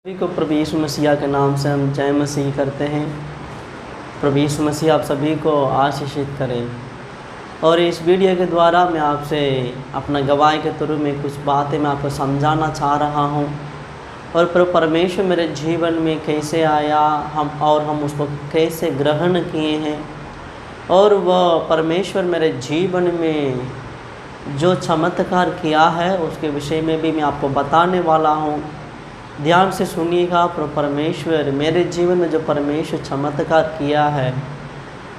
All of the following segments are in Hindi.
सभी को प्रभु यीशु मसीह के नाम से हम जय मसीह करते हैं। प्रभु यीशु मसीह आप सभी को आशीषित करें। और इस वीडियो के द्वारा मैं आपसे अपना गवाही के थ्रू में कुछ बातें मैं आपको समझाना चाह रहा हूं। और प्रभु परमेश्वर मेरे जीवन में कैसे आया हम उसको कैसे ग्रहण किए हैं, और वह परमेश्वर मेरे जीवन में जो चमत्कार किया है उसके विषय में भी मैं आपको बताने वाला हूँ। ध्यान से सुनिएगा। परमेश्वर मेरे जीवन में जो परमेश्वर चमत्कार किया है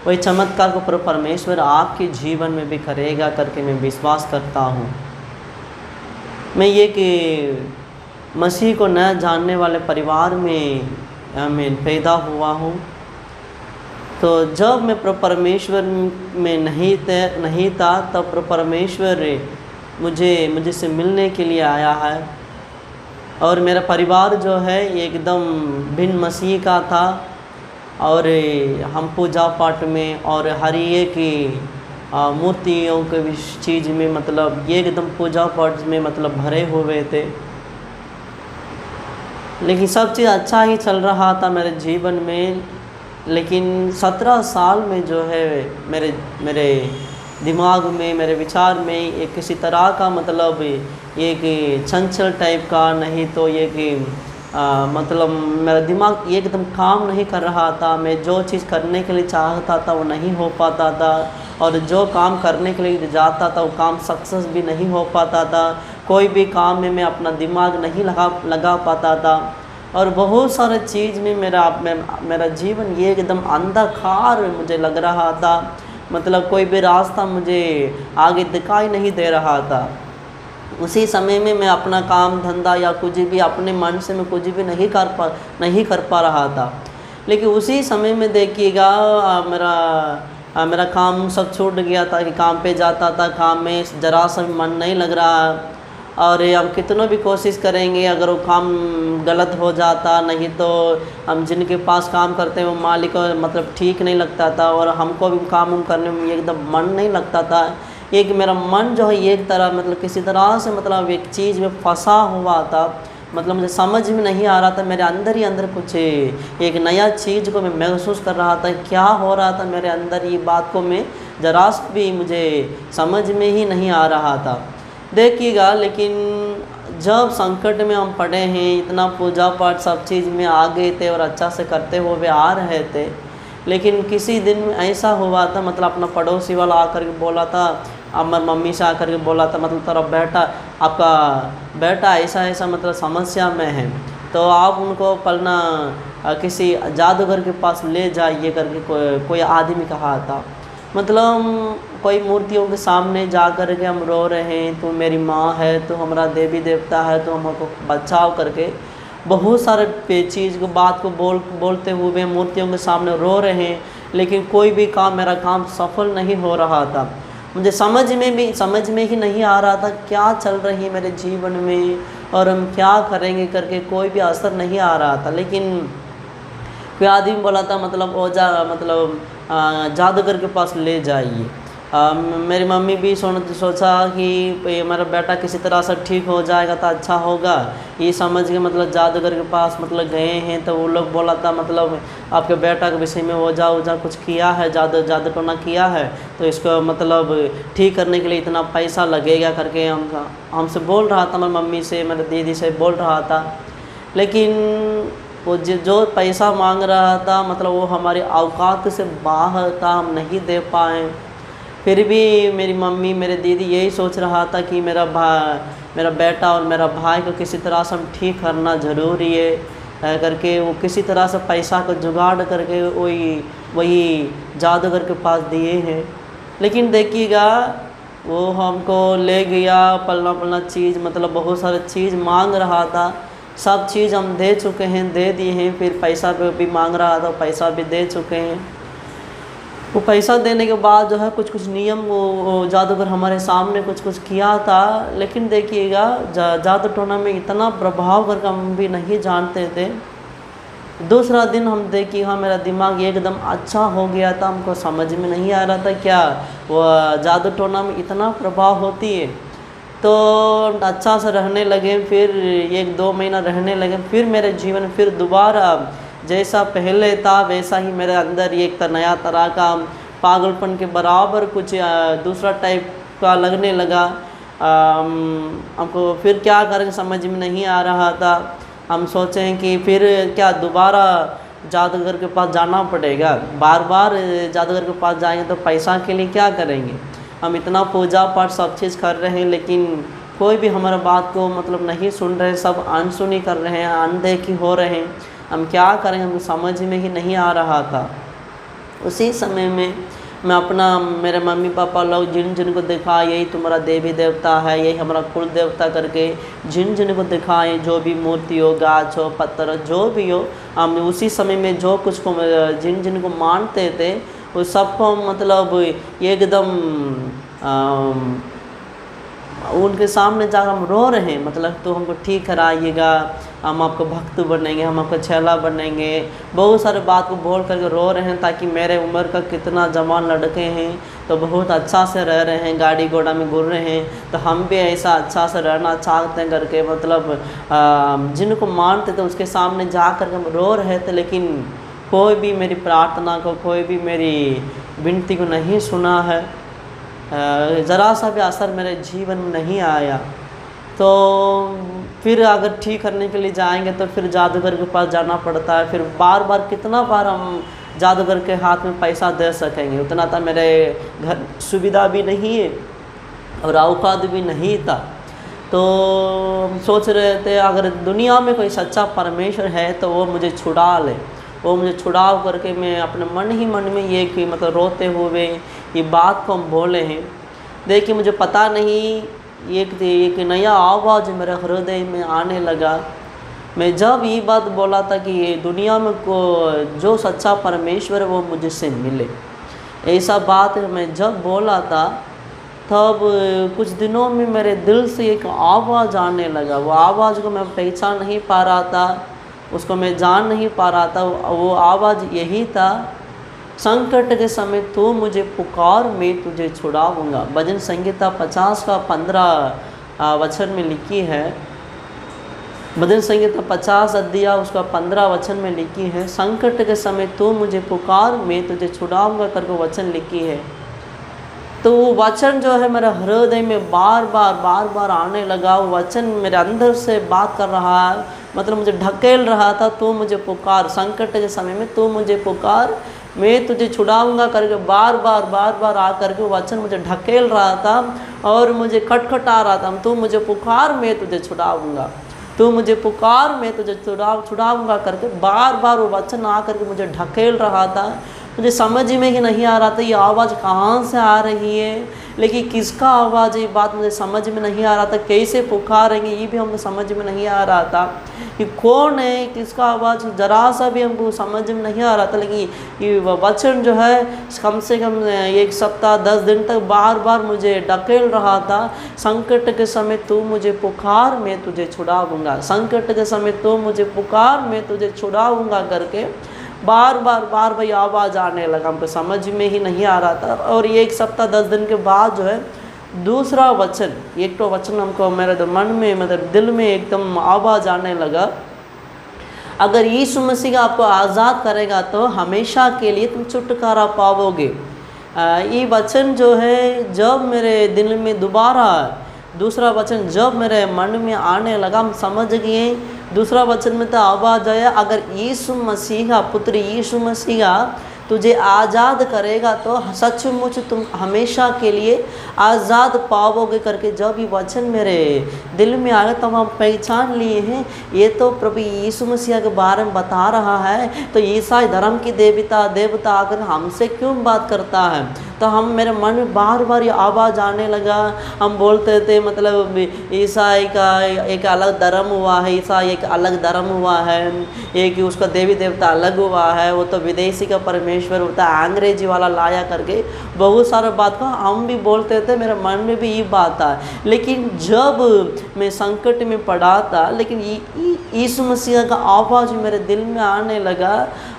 वही चमत्कार को परमेश्वर आपके जीवन में भी करेगा करके मैं विश्वास करता हूँ। मैं ये कि मसीह को न जानने वाले परिवार में मैं पैदा हुआ हूँ। तो जब मैं परमेश्वर में नहीं था तब परमेश्वर मुझे से मिलने के लिए आया है। और मेरा परिवार जो है एकदम बिन मसीह का था, और हम पूजा पाठ में और हर एक मूर्तियों के चीज़ में मतलब ये एकदम पूजा पाठ में मतलब भरे हुए थे। लेकिन सब चीज़ अच्छा ही चल रहा था मेरे जीवन में। लेकिन 17 साल में जो है मेरे दिमाग में, मेरे विचार में एक किसी तरह का मतलब एक चंचल टाइप का, नहीं तो ये कि मतलब मेरा दिमाग एकदम काम नहीं कर रहा था। मैं जो चीज़ करने के लिए चाहता था वो नहीं हो पाता था, और जो काम करने के लिए जाता था वो काम सक्सेस भी नहीं हो पाता था। कोई भी काम में मैं अपना दिमाग नहीं लगा पाता था, और बहुत सारे चीज़ में मेरा जीवन ये एकदम अंधकार मुझे लग रहा था। मतलब कोई भी रास्ता मुझे आगे दिखाई नहीं दे रहा था। उसी समय में मैं अपना काम धंधा या कुछ भी अपने मन से मैं कुछ भी नहीं कर पा रहा था। लेकिन उसी समय में देखिएगा मेरा काम सब छूट गया था कि काम पे जाता था, काम में ज़रा सा भी मन नहीं लग रहा। और हम कितनों भी कोशिश करेंगे, अगर वो काम गलत हो जाता, नहीं तो हम जिनके पास काम करते हैं वो मालिक को मतलब ठीक नहीं लगता था, और हमको भी काम करने में एकदम मन नहीं लगता था। एक मेरा मन जो है एक तरह मतलब किसी तरह से मतलब एक चीज़ में फंसा हुआ था। मतलब मुझे समझ में नहीं आ रहा था, मेरे अंदर ही अंदर कुछ एक नया चीज़ को मैं महसूस कर रहा था। क्या हो रहा था मेरे अंदर, ये बात को मैं जरा भी मुझे समझ में ही नहीं आ रहा था। देखिएगा, लेकिन जब संकट में हम पड़े हैं, इतना पूजा पाठ सब चीज़ में आ गए थे और अच्छा से करते हुए आ रहे थे, लेकिन किसी दिन ऐसा हुआ था, मतलब अपना पड़ोसी वाला आकर के बोला था, अमर मम्मी से आकर के बोला था, मतलब तेरा आपका बेटा ऐसा मतलब समस्या में है, तो आप उनको पलना किसी जादूगर के पास ले जाइए करके कोई आदमी कहा था। मतलब कोई मूर्तियों के सामने जा कर के हम रो रहे हैं, तो मेरी माँ है, तो हमारा देवी देवता है, तो हमको बचाव करके बहुत सारे चीज़ को बात को बोलते हुए मूर्तियों के सामने रो रहे हैं। लेकिन कोई भी मेरा काम सफल नहीं हो रहा था। मुझे समझ में ही नहीं आ रहा था क्या चल रही है मेरे जीवन में, और हम क्या करेंगे करके कोई भी असर नहीं आ रहा था। लेकिन कोई आदमी बोला था मतलब जादूगर के पास ले जाइए। मेरी मम्मी भी सोचा कि मेरा बेटा किसी तरह से ठीक हो जाएगा तो अच्छा होगा, ये समझ के मतलब जादूगर के पास मतलब गए हैं। तो वो लोग बोला था मतलब आपके बेटा के विषय में वो कुछ किया है, जादू टोना किया है, तो इसको मतलब ठीक करने के लिए इतना पैसा लगेगा करके हमसे बोल रहा था। मेरी मम्मी से, मेरे दीदी से बोल रहा था। लेकिन वो जो पैसा मांग रहा था मतलब वो हमारी औकात से बाहर था, हम नहीं दे पाए। फिर भी मेरी मम्मी, मेरे दीदी यही सोच रहा था कि मेरा बेटा और मेरा भाई को किसी तरह से हम ठीक करना ज़रूरी है करके वो किसी तरह से पैसा को जुगाड़ करके वही जादूगर के पास दिए हैं। लेकिन देखिएगा, वो हमको ले गया, पलना चीज़ मतलब बहुत सारी चीज़ मांग रहा था। सब चीज़ हम दे चुके हैं, दे दिए हैं। फिर पैसा भी मांग रहा था, पैसा भी दे चुके हैं। वो पैसा देने के बाद जो है कुछ नियम वो जादूगर हमारे सामने कुछ किया था। लेकिन देखिएगा, जादू टोना में इतना प्रभाव करके हम भी नहीं जानते थे। दूसरा दिन हम देखिए, हाँ मेरा दिमाग एकदम अच्छा हो गया था। हमको समझ में नहीं आ रहा था क्या वो जादू टोना में इतना प्रभाव होती है। तो अच्छा से रहने लगे, फिर 1-2 महीना रहने लगे, फिर मेरे जीवन फिर दोबारा जैसा पहले था वैसा ही मेरे अंदर एक नया तरह का पागलपन के बराबर कुछ दूसरा टाइप का लगने लगा। हमको फिर क्या करें समझ में नहीं आ रहा था। हम सोचें कि फिर क्या दोबारा जादूगर के पास जाना पड़ेगा, बार बार जादूगर के पास जाएंगे तो पैसा के लिए क्या करेंगे। हम इतना पूजा पाठ सब चीज़ कर रहे हैं लेकिन कोई भी हमारा बात को मतलब नहीं सुन रहे, सब अनसुनी कर रहे हैं, अनदेखी हो रहे हैं। हम क्या करें हमको समझ में ही नहीं आ रहा था। उसी समय में मैं अपना मेरे मम्मी पापा लोग जिन जिन को दिखा यही तुम्हारा देवी देवता है, यही हमारा कुल देवता करके जिन जिन को दिखाएं, जो भी मूर्ति हो, गाछ हो, पत्थर हो, जो भी हो, हम उसी समय में जो कुछ को जिन जिन को मानते थे उस सबको मतलब एकदम उनके सामने जाकर हम रो रहे हैं, मतलब तो हमको ठीक कराइएगा, हम आपको भक्त बनेंगे, हम आपको छेला बनेंगे, बहुत सारे बात को बोल करके रो रहे हैं। ताकि मेरे उम्र का कितना जवान लड़के हैं तो बहुत अच्छा से रह रहे हैं, गाड़ी घोड़ा में घूम रहे हैं, तो हम भी ऐसा अच्छा से रहना चाहते हैं करके मतलब जिनको मानते थे उसके सामने जा कर हम रो रहे थे। लेकिन कोई भी मेरी प्रार्थना को, कोई भी मेरी विनती को नहीं सुना है, ज़रा सा भी असर मेरे जीवन में नहीं आया। तो फिर अगर ठीक करने के लिए जाएंगे तो फिर जादूगर के पास जाना पड़ता है। फिर बार बार कितना बार हम जादूगर के हाथ में पैसा दे सकेंगे, उतना था मेरे घर सुविधा भी नहीं है और औकात भी नहीं था। तो सोच रहे थे अगर दुनिया में कोई सच्चा परमेश्वर है तो वो मुझे छुड़ा ले, वो मुझे छुड़ाव करके मैं अपने मन ही मन में ये कि मतलब रोते हुए ये बात को हम बोले हैं। देखिए मुझे पता नहीं एक नया आवाज़ मेरे हृदय में आने लगा। मैं जब ये बात बोला था कि ये दुनिया में को जो सच्चा परमेश्वर है वो मुझसे मिले, ऐसा बात मैं जब बोला था तब कुछ दिनों में मेरे दिल से एक आवाज़ आने लगा। वो आवाज़ को मैं पहचान नहीं पा रहा था, उसको मैं जान नहीं पा रहा था। वो आवाज़ यही था, संकट के समय तू मुझे पुकार, मैं तुझे छुड़ाऊंगा। भजन संहिता 50 का 15 वचन में लिखी है। भजन संहिता 50 अध्याय उसका 15 वचन में लिखी है, संकट के समय तू मुझे पुकार, मैं तुझे छुड़ाऊंगा करके वचन लिखी है। तो वो वचन जो है मेरे हृदय में बार बार आने लगा। वो वचन मेरे अंदर से बात कर रहा है, मतलब मुझे ढकेल रहा था, तू मुझे पुकार, संकट के समय में तू मुझे पुकार, मैं तुझे छुड़ाऊंगा करके बार बार आ करके वचन मुझे ढकेल रहा था और मुझे खटखटा रहा था, तू मुझे पुकार, मैं तुझे छुड़ाऊंगा, तू मुझे पुकार, मैं तुझे छुड़ाऊंगा करके बार वो वचन आ करके मुझे ढकेल रहा था। मुझे समझ में ही नहीं आ रहा था ये आवाज़ कहाँ से आ रही है, लेकिन किसका आवाज़ है ये बात मुझे समझ में नहीं आ रहा था। कैसे पुकारेंगे ये भी हमको समझ में नहीं आ रहा था कि कौन है, किसका आवाज़ ज़रा सा भी हमको समझ में नहीं आ रहा था। लेकिन ये वचन जो है कम से कम 1 सप्ताह 10 दिन तक बार मुझे ढकेल रहा था। संकट के समय तू मुझे पुकार, मैं तुझे छुड़ाऊंगा, संकट के समय तू मुझे पुकार, मैं तुझे छुड़ाऊंगा करके बार भाई आवाज़ आने लगा। हमको समझ में ही नहीं आ रहा था। और 1 सप्ताह 10 दिन के बाद जो है दूसरा वचन, एक तो वचन हमको मेरे मन में मतलब दिल में एकदम आवाज़ आने लगा, अगर यीशु मसीह आपको आज़ाद करेगा तो हमेशा के लिए तुम छुटकारा पाओगे। ये वचन जो है जब मेरे दिल में दोबारा दूसरा वचन जब मेरे मन में आने लगा, हम समझ गए। दूसरा वचन में तो आवाज़ आया, अगर यीशु मसीह पुत्र यीशु मसीह तुझे आज़ाद करेगा तो सचमुच तुम हमेशा के लिए आज़ाद पाओगे करके जब ये वचन मेरे दिल में आया तब हम पहचान लिए हैं ये तो प्रभु यीशु मसीह के बारे में बता रहा है। तो ईसाई धर्म की देवता आकर हमसे क्यों बात करता है। तो हम मेरे मन में बार ये आवाज़ आने लगा। हम बोलते थे मतलब ईसाई का एक अलग धर्म हुआ है, ईसाई एक अलग धर्म हुआ है, एक उसका देवी देवता अलग हुआ है, वो तो विदेशी का परमेश्वर होता है, अंग्रेजी वाला लाया करके बहुत सारा बात को हम भी बोलते थे। मेरे मन में भी ये बात था। लेकिन जब मैं संकट में पड़ा था, लेकिन यीशु मसीह का आवाज़ मेरे दिल में आने लगा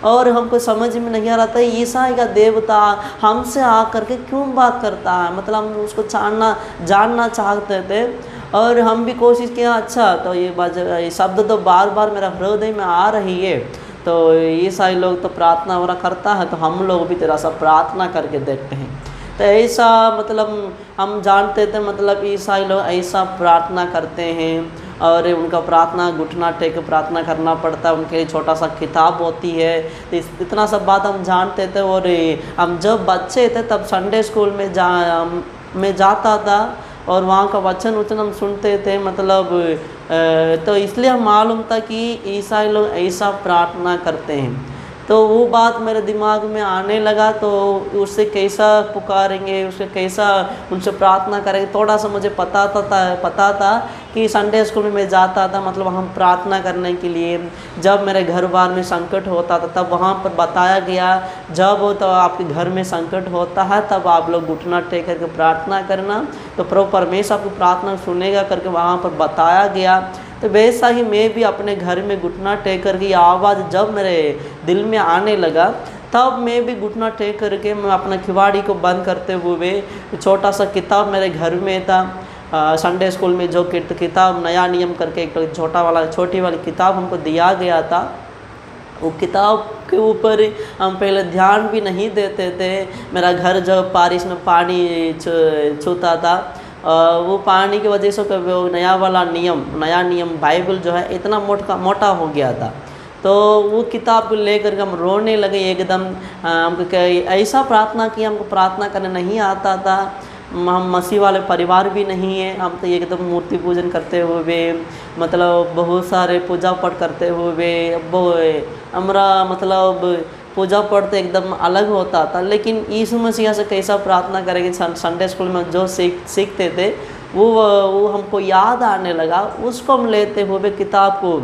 और हमको समझ में नहीं आ रहा था ईसाई का देवता हमसे आकर के क्यों बात करता है, मतलब हम उसको जानना चाहते थे। और हम भी कोशिश किया, अच्छा तो ये शब्द तो बार बार मेरा हृदय में आ रही है, तो ईसाई लोग तो प्रार्थना वगैरह करता है, तो हम लोग भी तेरा सा प्रार्थना करके देखते हैं। तो ऐसा मतलब हम जानते थे, मतलब ईसाई लोग ऐसा प्रार्थना करते हैं और उनका प्रार्थना घुटना टेक प्रार्थना करना पड़ता है, उनके लिए छोटा सा किताब होती है। तो इतना सब बात हम जानते थे। और हम जब बच्चे थे तब संडे स्कूल में जाता था और वहाँ का वचन हम सुनते थे, मतलब तो इसलिए हम मालूम था कि ईसाई लोग ऐसा प्रार्थना करते हैं। तो वो बात मेरे दिमाग में आने लगा, तो उससे कैसा पुकारेंगे, उससे कैसा उनसे प्रार्थना करेंगे, थोड़ा सा मुझे पता था कि संडे स्कूल में मैं जाता था, मतलब हम प्रार्थना करने के लिए। जब मेरे घर बार में संकट होता था तब वहाँ पर बताया गया, जब तो आपके घर में संकट होता है तब आप लोग घुटना टेक करके प्रार्थना करना, तो प्रभु परमेश्वर आपकी प्रार्थना सुनेगा करके वहाँ पर बताया गया। तो वैसा ही मैं भी अपने घर में घुटना टेक कर की आवाज़ जब मेरे दिल में आने लगा, तब मैं भी घुटना टेक करके मैं अपना किवाड़ी को बंद करते हुए, छोटा सा किताब मेरे घर में था, संडे स्कूल में जो किताब नया नियम करके एक छोटी वाली किताब हमको दिया गया था, वो किताब के ऊपर हम पहले ध्यान भी नहीं देते थे। मेरा घर जब बारिश में पानी छूता था, वो पानी की वजह से वो नया नियम बाइबल जो है इतना मोटा हो गया था। तो वो किताब को लेकर के हम रोने लगे एकदम। हमको ऐसा प्रार्थना किया, हमको प्रार्थना करने नहीं आता था, हम मसीह वाले परिवार भी नहीं है, हम तो एकदम मूर्ति पूजन करते हुए, मतलब बहुत सारे पूजा पाठ करते हुए हमारा मतलब पूजा पाठ तो एकदम अलग होता था। लेकिन यीशु मसीह से कैसा प्रार्थना करेंगे, संडे स्कूल में जो सीखते थे वो हमको याद आने लगा। उसको हम लेते हुए किताब को,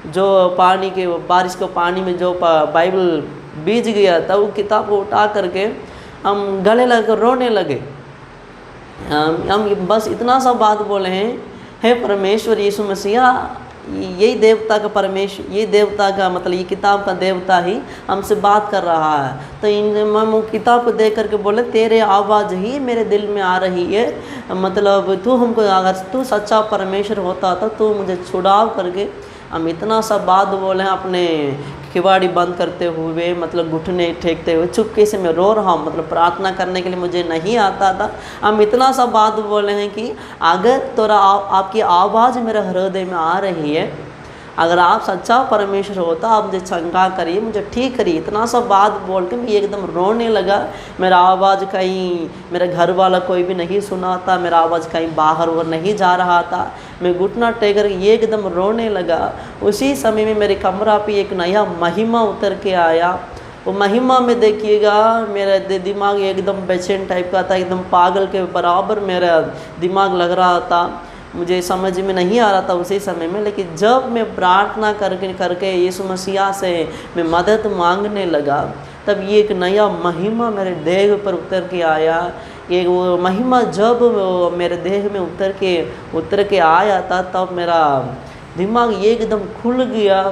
जो बारिश के पानी में जो बाइबल बीज गया था, वो किताब को उठा करके हम गले लग रोने लगे। हम बस इतना सा बात बोले हैं, हे परमेश्वर यीशु मसीह, यही देवता का परमेश्वर, ये देवता का मतलब ये किताब का देवता ही हमसे बात कर रहा है। तो हम किताब को देख करके बोले, तेरे आवाज़ ही मेरे दिल में आ रही है, मतलब तू हमको, अगर तू सच्चा परमेश्वर होता तो तू मुझे छुड़ाव करके। हम इतना सा बात बोले हैं अपने किवाड़ी बंद करते हुए, मतलब घुटने टेकते हुए, चुपके से मैं रो रहा हूँ, मतलब प्रार्थना करने के लिए मुझे नहीं आता था। हम इतना सा बात बोले हैं कि अगर आपकी आवाज़ मेरे हृदय में आ रही है, अगर आप सच्चा परमेश्वर होता आप मुझे चंगा करिए, मुझे ठीक करिए। इतना सा बात बोल के मैं एकदम रोने लगा। मेरा आवाज़ कहीं मेरे घर वाला कोई भी नहीं सुना था, मेरा आवाज़ कहीं बाहर वो नहीं जा रहा था। मैं घुटना टेक कर एकदम रोने लगा। उसी समय में मेरे कमरा पे एक नया महिमा उतर के आया। वो महिमा में देखिएगा मेरा दिमाग एकदम बेचैन टाइप का था, एकदम पागल के बराबर मेरा दिमाग लग रहा था। मुझे समझ में नहीं आ रहा था उसी समय में, लेकिन जब मैं प्रार्थना करके यीशु मसीह से मैं मदद मांगने लगा, तब ये एक नया महिमा मेरे देह पर उतर के आया। ये वो महिमा जब मेरे देह में उतर के आया था, तब मेरा दिमाग एकदम खुल गया,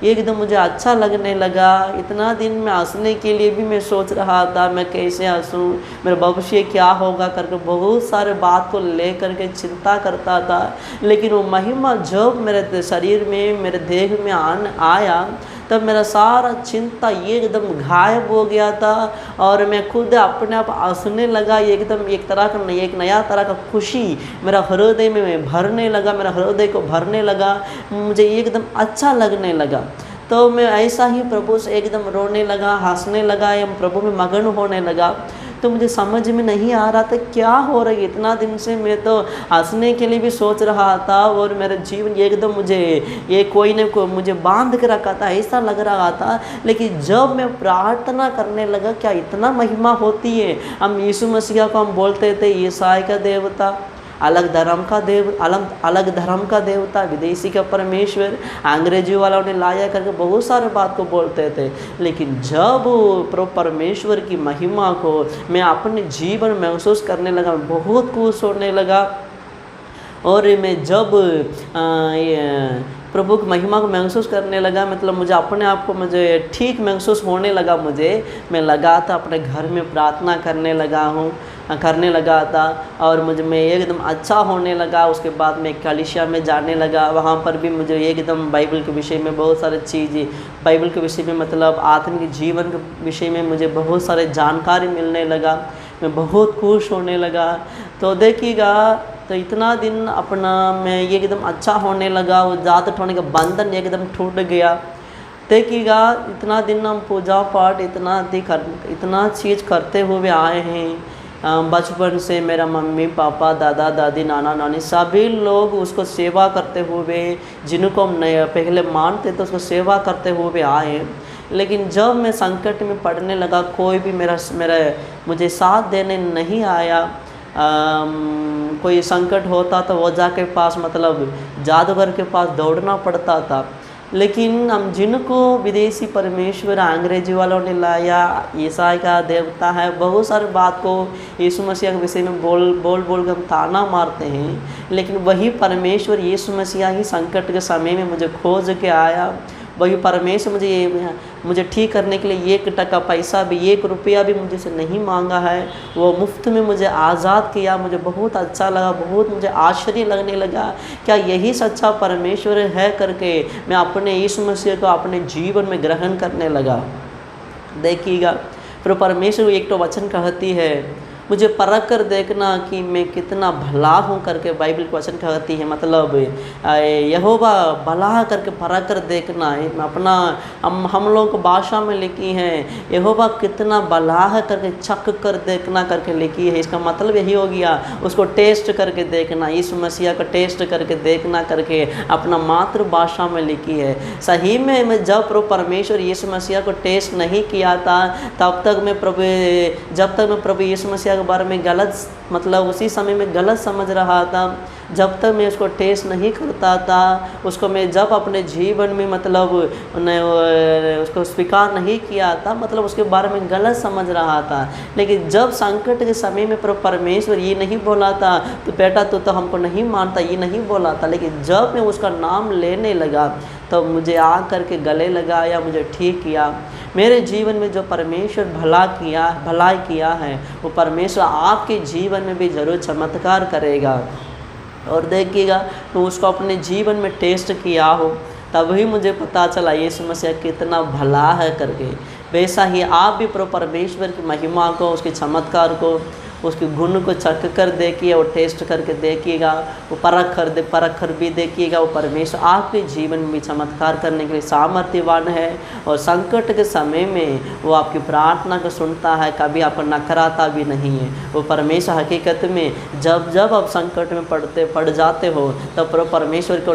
एकदम मुझे अच्छा लगने लगा। इतना दिन में हंसने के लिए भी मैं सोच रहा था, मैं कैसे हंसूँ, मेरा भविष्य क्या होगा करके बहुत सारे बात को ले करके चिंता करता था। लेकिन वो महिमा जब मेरे शरीर में, मेरे देह में आया, तब मेरा सारा चिंता एकदम गायब हो गया था और मैं खुद अपने आप हंसने लगा। एकदम एक नया तरह का खुशी मेरा हृदय में भरने लगा, मेरा हृदय को भरने लगा, मुझे एकदम अच्छा लगने लगा। तो मैं ऐसा ही प्रभु से एकदम रोने लगा, हंसने लगा, एवं प्रभु में मगन होने लगा। तो मुझे समझ में नहीं आ रहा था क्या हो रहा है। इतना दिन से मैं तो हंसने के लिए भी सोच रहा था और मेरा जीवन एकदम कोई न कोई मुझे बांध के रखा था, ऐसा लग रहा था। लेकिन जब मैं प्रार्थना करने लगा, क्या इतना महिमा होती है। हम यीशु मसीह को हम बोलते थे ईसाई का देवता, अलग धर्म का देवता, विदेशी का परमेश्वर, अंग्रेजी वालों ने लाया करके बहुत सारे बात को बोलते थे। लेकिन जब परमेश्वर की महिमा को मैं अपने जीवन में महसूस करने लगा, बहुत खुश होने लगा। और मैं जब प्रभु की महिमा को महसूस करने लगा, मतलब मुझे अपने आप को मुझे ठीक महसूस होने लगा, मैं लगा था अपने घर में प्रार्थना करने लगा था और मैं एकदम अच्छा होने लगा। उसके बाद मैं कलीसिया में जाने लगा, वहाँ पर भी मुझे एकदम बाइबल के विषय में बहुत सारी चीज़ें, बाइबल के विषय में मतलब आत्मिक जीवन के विषय में मुझे बहुत सारे जानकारी मिलने लगा, मैं बहुत खुश होने लगा। तो देखिएगा, तो इतना दिन अपना मैं एकदम अच्छा होने लगा, वो ज़्यादा होने का बंधन एकदम टूट गया। देखिएगा, इतना दिन हम पूजा पाठ इतना चीज़ करते हुए आए हैं। बचपन से मेरा मम्मी पापा दादा दादी नाना नानी सभी लोग उसको सेवा करते हुए, जिनको हम पहले मानते तो उसको सेवा करते हुए आए हैं। लेकिन जब मैं संकट में पड़ने लगा, कोई भी मेरा मुझे साथ देने नहीं आया। कोई संकट होता तो ओझा के पास, मतलब जादूगर के पास दौड़ना पड़ता था। लेकिन हम जिनको विदेशी परमेश्वर अंग्रेजी वालों ने लाया, ईसाई का देवता है, बहुत सारी बात को यीशु मसीह के विषय में बोल के हम ताना मारते हैं, लेकिन वही परमेश्वर यीशु मसीह ही संकट के समय में मुझे खोज के आया। वही परमेश्वर मुझे ठीक करने के लिए 1 टका पैसा भी, 1 रुपया भी मुझे से नहीं मांगा है। वो मुफ्त में मुझे आज़ाद किया। मुझे बहुत अच्छा लगा, बहुत मुझे आश्चर्य लगने लगा, क्या यही सच्चा परमेश्वर है करके मैं अपने यीशु मसीह को अपने जीवन में ग्रहण करने लगा। देखिएगा, फिर परमेश्वर एक तो वचन कहती है, मुझे परख कर देखना कि मैं कितना भला हूँ करके बाइबल का वचन कहती है। मतलब यहोवा भला करके परख कर देखना है। अपना हम लोगों को भाषा में लिखी है, यहोवा कितना भला है करके चख कर देखना करके लिखी है। इसका मतलब यही हो गया, उसको टेस्ट करके देखना, यीशु मसीह का टेस्ट करके देखना करके अपना मातृभाषा में लिखी है। सही में मैं जब परमेश्वर यीशु मसीह को टेस्ट नहीं किया था, जब तक मैं प्रभु यीशु मसीह के बारे में गलत, मतलब उसी समय में गलत समझ रहा था। जब तक मैं उसको टेस्ट नहीं करता था, उसको मैं जब अपने जीवन में मतलब उसको स्वीकार नहीं किया था, मतलब उसके बारे में गलत समझ रहा था। लेकिन जब संकट के समय में परमेश्वर ये नहीं बोला था, तो बेटा तू तो हमको नहीं मानता, ये नहीं बोला था। लेकिन जब मैं उसका नाम लेने लगा, तो मुझे आ करके गले लगाया, मुझे ठीक किया। मेरे जीवन में जो परमेश्वर भलाई किया है, वो परमेश्वर आपके जीवन में भी ज़रूर चमत्कार करेगा। और देखिएगा, तो उसको अपने जीवन में टेस्ट किया हो, तभी मुझे पता चला यीशु मसीह कितना भला है करके। वैसा ही आप भी परमेश्वर की महिमा को, उसके चमत्कार को, उसके गुण को चख कर देखिए और टेस्ट करके देखिएगा। वो परख कर भी देखिएगा। वो परमेश्वर आपके जीवन में भी चमत्कार करने के लिए सामर्थ्यवान है। और संकट के समय में वो आपकी प्रार्थना को सुनता है, कभी आपको नकराता भी नहीं है। वो परमेश्वर हकीकत में जब आप संकट में पड़ जाते हो, तब परमेश्वर को,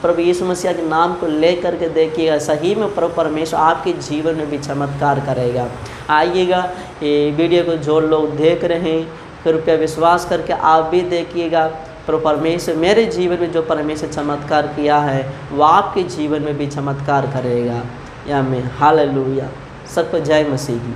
प्रभु यीशु मसीह के नाम को ले करके देखिएगा, सही में प्रभु परमेश्वर आपके जीवन में भी चमत्कार करेगा। आइएगा, ये वीडियो को जो लोग देख रहे हैं, कृपया विश्वास करके आप भी देखिएगा। प्रभु परमेश्वर मेरे जीवन में जो परमेश्वर चमत्कार किया है, वो आपके जीवन में भी चमत्कार करेगा। या में हालेलुया। सबको जय मसीह की।